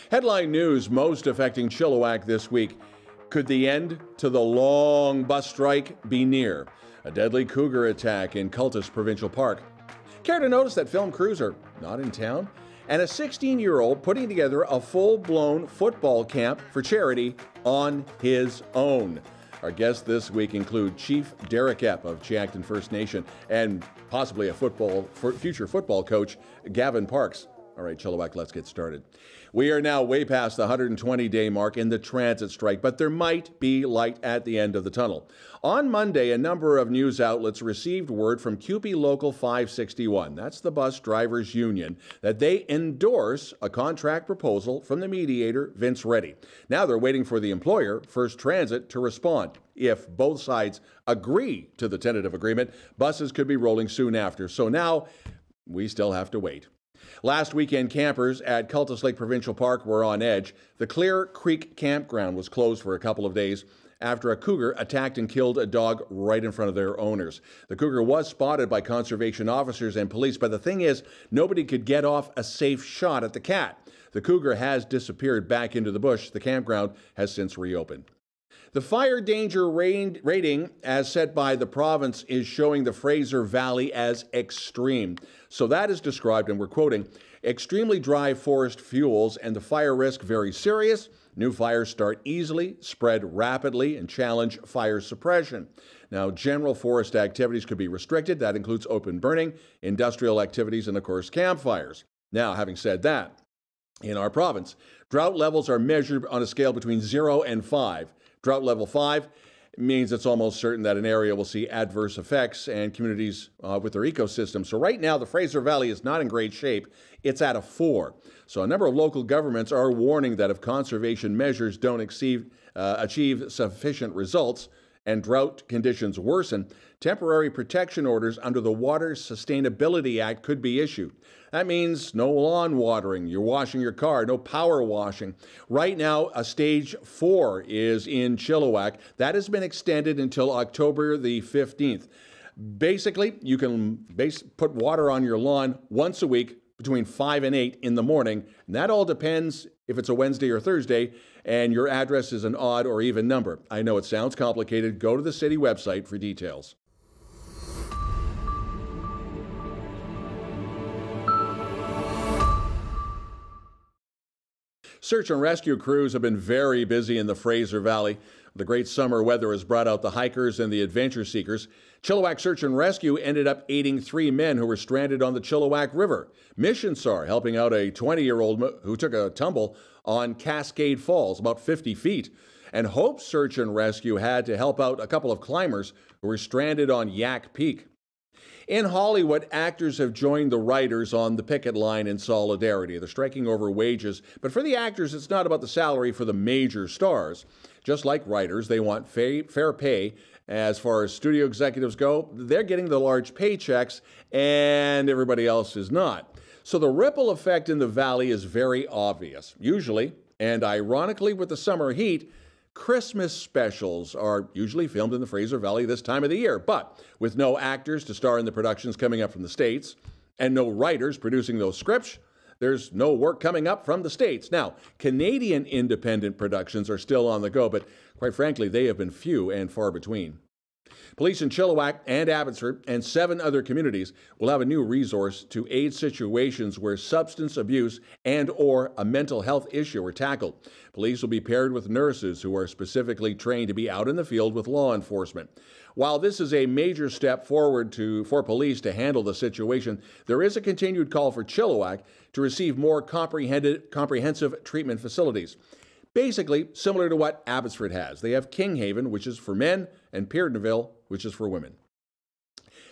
Headline news most affecting Chilliwack this week. Could the end to the long bus strike be near? A deadly cougar attack in Cultus Provincial Park. Care to notice that film crews are not in town? And a 16-year-old putting together a full-blown football camp for charity on his own. Our guests this week include Chief Derek Epp of Tzeachten First Nation and possibly a future football coach, Gavin Parks. All right, Chilliwack, let's get started. We are now way past the 120-day mark in the transit strike, but there might be light at the end of the tunnel. On Monday, a number of news outlets received word from CUPE Local 561, that's the bus drivers union, that they endorse a contract proposal from the mediator, Vince Reddy. Now they're waiting for the employer, First Transit, to respond. If both sides agree to the tentative agreement, buses could be rolling soon after. So now we still have to wait. Last weekend, campers at Cultus Provincial Park were on edge. The Clear Creek campground was closed for a couple of days after a cougar attacked and killed a dog right in front of their owners. The cougar was spotted by conservation officers and police, but the thing is, nobody could get off a safe shot at the cat. The cougar has disappeared back into the bush. The campground has since reopened. The fire danger rating as set by the province is showing the Fraser Valley as extreme. So that is described, and we're quoting, extremely dry forest fuels and the fire risk very serious. New fires start easily, spread rapidly, and challenge fire suppression. Now, general forest activities could be restricted. That includes open burning, industrial activities, and of course, campfires. Now, having said that, in our province, drought levels are measured on a scale between 0 and 5. Drought level 5 means it's almost certain that an area will see adverse effects and communities with their ecosystem. So right now, the Fraser Valley is not in great shape. It's at a 4. So a number of local governments are warning that if conservation measures don't achieve sufficient results and drought conditions worsen, temporary protection orders under the Water Sustainability Act could be issued. That means no lawn watering, you're washing your car, no power washing. Right now, a stage 4 is in Chilliwack. That has been extended until October the 15th. Basically, you can put water on your lawn once a week between 5 and 8 in the morning. And that all depends if it's a Wednesday or Thursday and your address is an odd or even number. I know it sounds complicated. Go to the city website for details. Search and rescue crews have been very busy in the Fraser Valley. The great summer weather has brought out the hikers and the adventure seekers. Chilliwack Search and Rescue ended up aiding 3 men who were stranded on the Chilliwack River. Mission SAR helping out a 20-year-old who took a tumble on Cascade Falls, about 50 feet. And Hope Search and Rescue had to help out a couple of climbers who were stranded on Yak Peak. In Hollywood, actors have joined the writers on the picket line in solidarity. They're striking over wages, but for the actors, it's not about the salary for the major stars. Just like writers, they want fair pay. As far as studio executives go, they're getting the large paychecks, and everybody else is not. So the ripple effect in the valley is very obvious. Usually, and ironically with the summer heat, Christmas specials are usually filmed in the Fraser Valley this time of the year, but with no actors to star in the productions coming up from the States and no writers producing those scripts, there's no work coming up from the States. Now, Canadian independent productions are still on the go, but quite frankly, they have been few and far between. Police in Chilliwack and Abbotsford and 7 other communities will have a new resource to aid situations where substance abuse and or a mental health issue are tackled. Police will be paired with nurses who are specifically trained to be out in the field with law enforcement. While this is a major step forward for police to handle the situation, there is a continued call for Chilliwack to receive more comprehensive treatment facilities. Basically, similar to what Abbotsford has. They have Kinghaven, which is for men, and Peardenville, which is for women.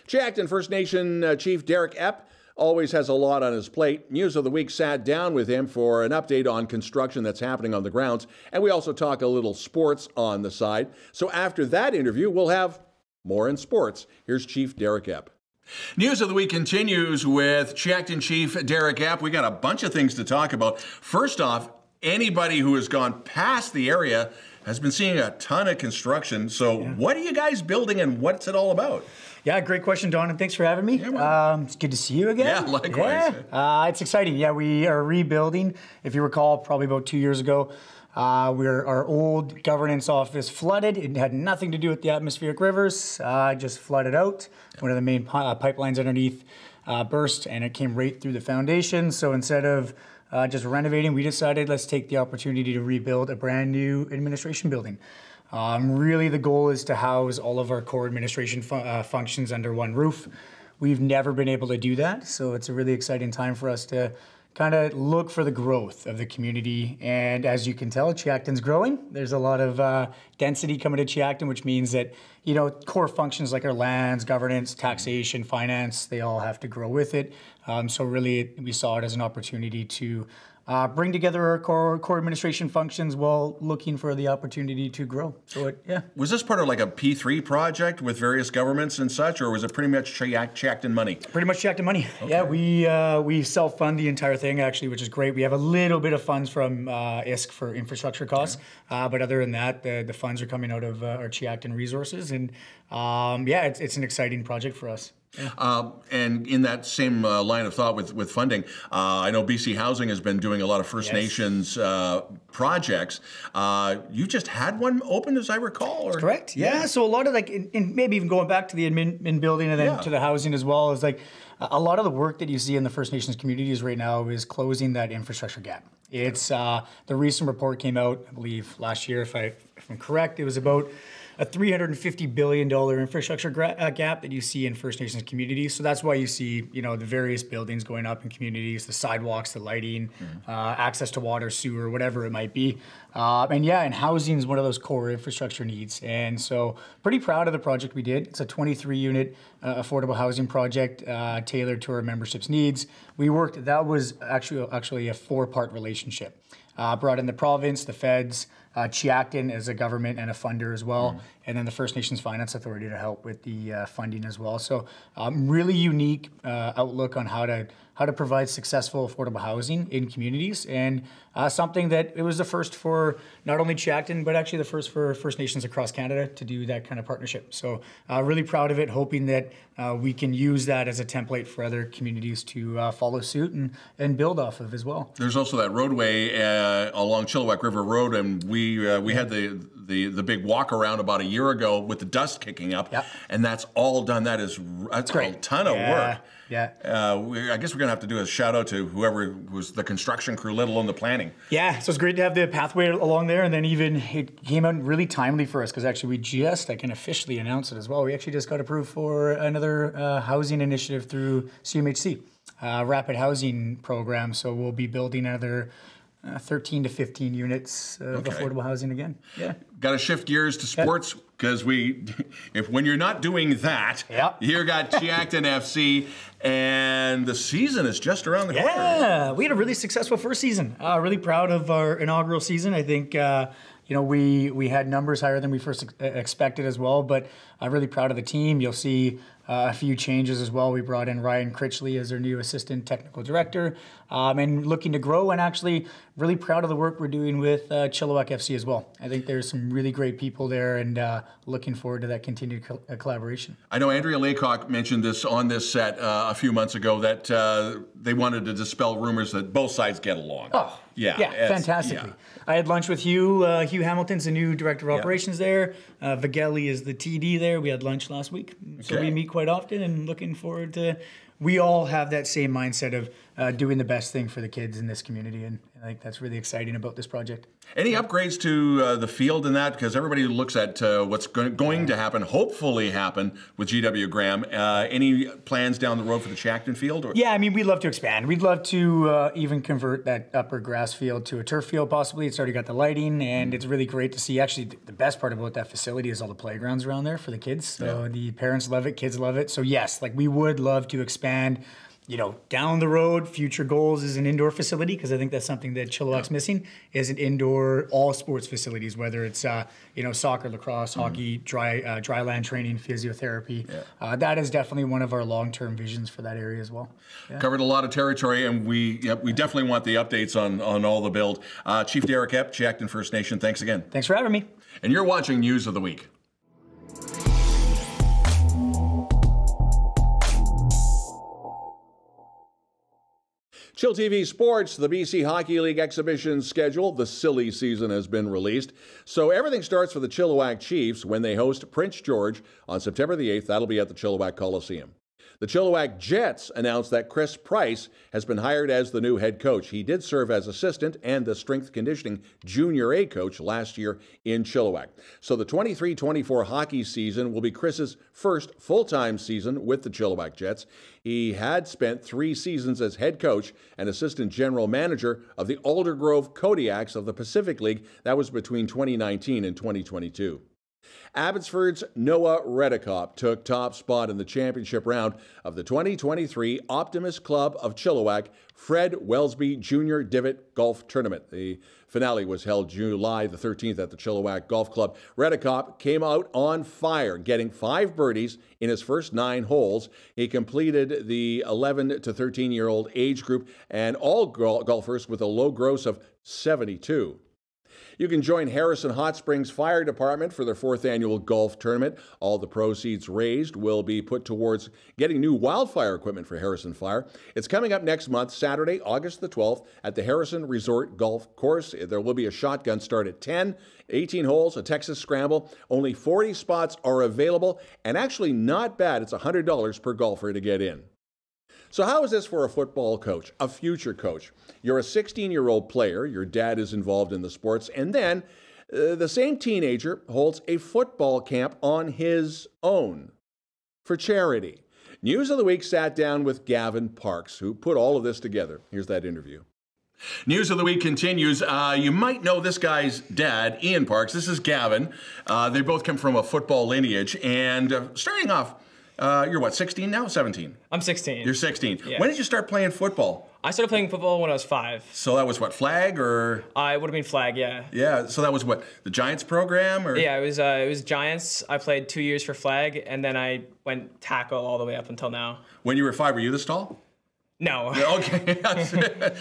Tzeachten First Nation Chief Derek Epp always has a lot on his plate. News of the Week sat down with him for an update on construction that's happening on the grounds, and we also talk a little sports on the side. So after that interview, we'll have more in sports. Here's Chief Derek Epp. News of the Week continues with Tzeachten Chief Derek Epp. We got a bunch of things to talk about. First off, anybody who has gone past the area has been seeing a ton of construction. So What are you guys building and what's it all about? Yeah, great question, Don, and thanks for having me. It's good to see you again. Yeah, likewise. Yeah, it's exciting. Yeah, we are rebuilding. If you recall, probably about 2 years ago, our old governance office flooded. It had nothing to do with the atmospheric rivers. Just flooded out. One of the main pipelines underneath burst, and it came right through the foundation. So instead of just renovating, we decided let's take the opportunity to rebuild a brand new administration building. Really, the goal is to house all of our core administration functions under one roof. We've never been able to do that, so it's a really exciting time for us to kind of look for the growth of the community. And as you can tell, Tzeachten's growing. There's a lot of density coming to Tzeachten, which means that, core functions like our lands, governance, taxation, finance, they all have to grow with it. So really, we saw it as an opportunity to bring together our core administration functions while looking for the opportunity to grow. So Was this part of like a P3 project with various governments and such, or was it pretty much Tzeachten money? Pretty much Tzeachten money. Okay. Yeah, we self-fund the entire thing actually, which is great. We have a little bit of funds from ISK for infrastructure costs, but other than that, the funds are coming out of our Tzeachten resources, and it's an exciting project for us. Yeah. And in that same line of thought with funding, I know BC Housing has been doing a lot of First Nations projects. You just had one open, as I recall? Or? That's correct. Yeah. So a lot of maybe even going back to the admin building and then to the housing as well, is like a lot of the work that you see in the First Nations communities right now is closing that infrastructure gap. It's the recent report came out, I believe, last year, if I'm correct. It was about a $350 billion infrastructure gap that you see in First Nations communities. So that's why you see, the various buildings going up in communities, the sidewalks, the lighting, access to water, sewer, whatever it might be. And housing is one of those core infrastructure needs. And so pretty proud of the project we did. It's a 23-unit affordable housing project tailored to our membership's needs. That was actually a 4-part relationship. Brought in the province, the feds, Tzeachten as a government and a funder as well, and then the First Nations Finance Authority to help with the funding as well. So really unique outlook on how to provide successful affordable housing in communities, and something that it was the first for not only Tzeachten, but actually the first for First Nations across Canada to do that kind of partnership. So really proud of it, hoping that we can use that as a template for other communities to follow suit and build off of as well. There's also that roadway along Chilliwack River Road, and we had the big walk around about a year ago with the dust kicking up, and that's all done. That's a ton of work. Yeah. I guess we're going to have to do a shout out to whoever was the construction crew, let alone the planning. Yeah, so it's great to have the pathway along there, and then even it came out really timely for us because actually I can officially announce it as well. We actually just got approved for another housing initiative through CMHC, Rapid Housing Program. So we'll be building another 13 to 15 units of affordable housing again. Yeah. Got to shift gears to sports because when you're not doing that, you got Tzeachten FC, and the season is just around the corner. Yeah, we had a really successful first season. Really proud of our inaugural season. I think we had numbers higher than we first expected as well, but I'm really proud of the team. You'll see a few changes as well. We brought in Ryan Critchley as our new assistant technical director, and looking to grow, and actually really proud of the work we're doing with Chilliwack FC as well. I think there's some really great people there, and looking forward to that continued collaboration. I know Andrea Laycock mentioned this on this set a few months ago that they wanted to dispel rumors that both sides get along. Oh, yeah, fantastically. Yeah. I had lunch with Hugh. Hugh Hamilton's the new director of operations there. Vageli is the TD there. We had lunch last week. So we meet quite often, and looking forward to, we all have that same mindset of doing the best thing for the kids in this community, and I think that's really exciting about this project. Any upgrades to the field in that? Because everybody looks at what's going to happen, hopefully happen with GW Graham. Any plans down the road for the Tzeachten field? Or? Yeah, I mean, we'd love to expand. We'd love to even convert that upper grass field to a turf field possibly. It's already got the lighting, and it's really great to see. Actually, the best part about that facility is all the playgrounds around there for the kids. So the parents love it, kids love it. So yes, we would love to expand. Down the road, future goals is an indoor facility, because I think that's something that Chilliwack's missing, is an indoor all sports facilities, whether it's soccer, lacrosse, hockey, dry land training, physiotherapy. That is definitely one of our long-term visions for that area as well. Covered a lot of territory, and we definitely want the updates on all the build. Chief Derek Epp, Tzeachten First Nation, thanks again. Thanks for having me. And you're watching News of the Week. chillTV Sports, the BC Hockey League exhibition schedule, the silly season, has been released. So everything starts for the Chilliwack Chiefs when they host Prince George on September the 8th. That'll be at the Chilliwack Coliseum. The Chilliwack Jets announced that Chris Price has been hired as the new head coach. He did serve as assistant and the strength conditioning junior A coach last year in Chilliwack. So the 23-24 hockey season will be Chris's first full-time season with the Chilliwack Jets. He had spent 3 seasons as head coach and assistant general manager of the Aldergrove Kodiaks of the Pacific League. That was between 2019 and 2022. Abbotsford's Noah Redekop took top spot in the championship round of the 2023 Optimist Club of Chilliwack Fred Welsby Jr. Divot Golf Tournament. The finale was held July the 13th at the Chilliwack Golf Club. Redekop came out on fire, getting 5 birdies in his first 9 holes. He completed the 11 to 13-year-old age group and all golfers with a low gross of 72. You can join Harrison Hot Springs Fire Department for their 4th annual golf tournament. All the proceeds raised will be put towards getting new wildfire equipment for Harrison Fire. It's coming up next month, Saturday, August the 12th, at the Harrison Resort Golf Course. There will be a shotgun start at 10, 18 holes, a Texas Scramble. Only 40 spots are available, and actually not bad. It's $100 per golfer to get in. So how is this for a football coach, a future coach? You're a 16-year-old player, your dad is involved in the sports, and then the same teenager holds a football camp on his own for charity. News of the Week sat down with Gavin Parks, who put all of this together. Here's that interview. News of the Week continues. You might know this guy's dad, Ian Parks. This is Gavin. They both come from a football lineage, and starting off, you're what, 16 now? 17? I'm 16. You're 16. Yeah. When did you start playing football? I started playing football when I was 5. So that was what, flag or? It would have been flag, yeah. Yeah, so that was what, the Giants program? Or? Yeah, it was Giants. I played 2 years for flag, and then I went tackle all the way up until now. When you were 5, were you this tall? No. Okay.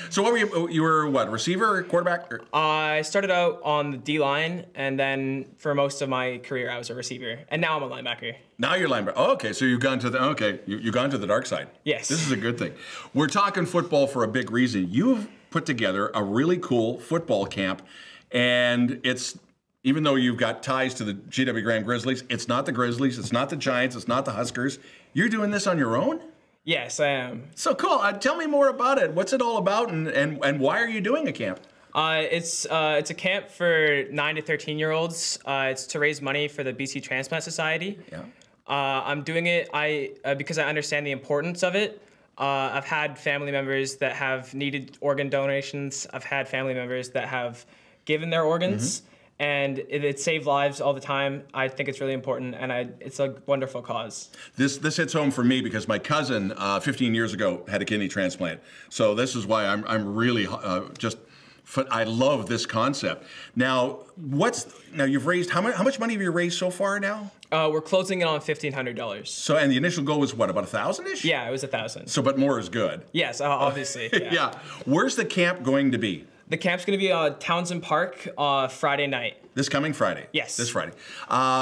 So what were you were what, receiver, quarterback? Or? I started out on the D-line, and then for most of my career, I was a receiver. And now I'm a linebacker. Now you're linebacker. Oh, okay, so you've gone to you've gone to the dark side. Yes. This is a good thing. We're talking football for a big reason. You've put together a really cool football camp, and it's, even though you've got ties to the GW Grand Grizzlies, it's not the Grizzlies, it's not the Giants, it's not the Huskers. You're doing this on your own? Yes, I am. So cool. Tell me more about it. What's it all about, and why are you doing a camp? It's a camp for 9 to 13-year-olds. It's to raise money for the BC Transplant Society. Yeah. I'm doing it because I understand the importance of it. I've had family members that have needed organ donations. I've had family members that have given their organs. Mm-hmm. And it saved lives all the time. I think it's really important, and it's a wonderful cause. This hits home for me because my cousin 15 years ago had a kidney transplant. So this is why I'm really I love this concept. Now you've raised how much money have you raised so far now? We're closing in on $1,500. So, and the initial goal was what, about 1,000-ish? Yeah, it was 1,000. So, but more is good. Yes, obviously. Yeah. Yeah. Where's the camp going to be? The camp's going to be Townsend Park Friday night. This coming Friday? Yes. This Friday.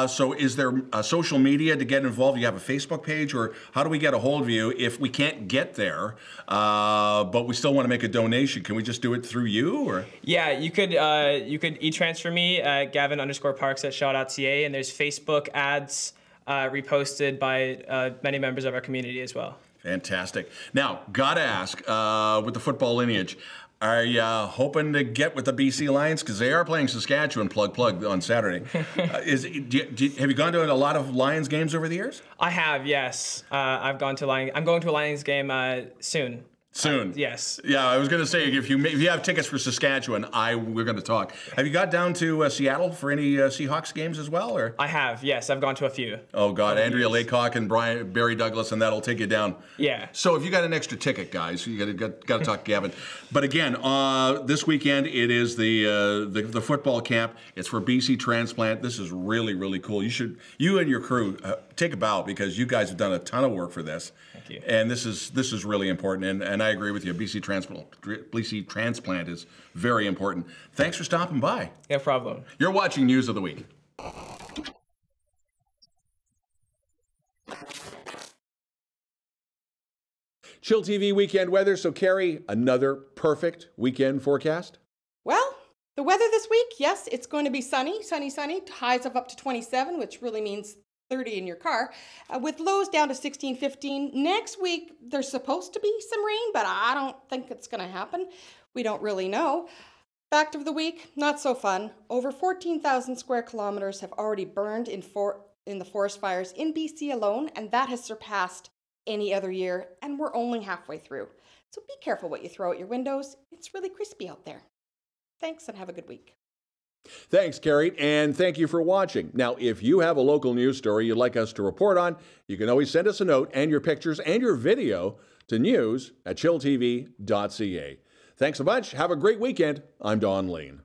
So is there social media to get involved? Do you have a Facebook page? Or how do we get a hold of you if we can't get there, but we still want to make a donation? Can we just do it through you? Or? Yeah, you could e-transfer me at Gavin_Parks@shaw.ca, and there's Facebook ads reposted by many members of our community as well. Fantastic. Now, gotta ask, with the football lineage, are you hoping to get with the BC Lions? Because they are playing Saskatchewan, plug, on Saturday. Have you gone to a lot of Lions games over the years? I have, yes. I'm going to a Lions game soon. Soon? Yes. Yeah, I was going to say, if you have tickets for Saskatchewan, we're going to talk. Have you got down to Seattle for any Seahawks games as well? Or? I have, yes. I've gone to a few. Oh, God. Andrea Laycock and Barry Douglas, and that'll take you down. Yeah. So if you got an extra ticket, guys, you got to talk to Gavin. But again, this weekend, it is the football camp. It's for BC Transplant. This is really, really cool. You and your crew take a bow, because you guys have done a ton of work for this. Thank you. And this is really important. And I agree with you. BC Transplant is very important. Thanks for stopping by. No problem. You're watching News of the Week. Chill TV weekend weather. So, Cari, another perfect weekend forecast? Well, the weather this week, yes, it's going to be sunny, sunny, sunny. Highs of up to 27, which really means 30 in your car, with lows down to 16, 15. Next week, there's supposed to be some rain, but I don't think it's going to happen. We don't really know. Fact of the week, not so fun. Over 14,000 square kilometers have already burned in the forest fires in BC alone, and that has surpassed any other year, and we're only halfway through. So be careful what you throw out your windows. It's really crispy out there. Thanks, and have a good week. Thanks, Cari, and thank you for watching. Now, if you have a local news story you'd like us to report on, you can always send us a note and your pictures and your video to news@chilltv.ca. Thanks so much. Have a great weekend. I'm Don Lehn.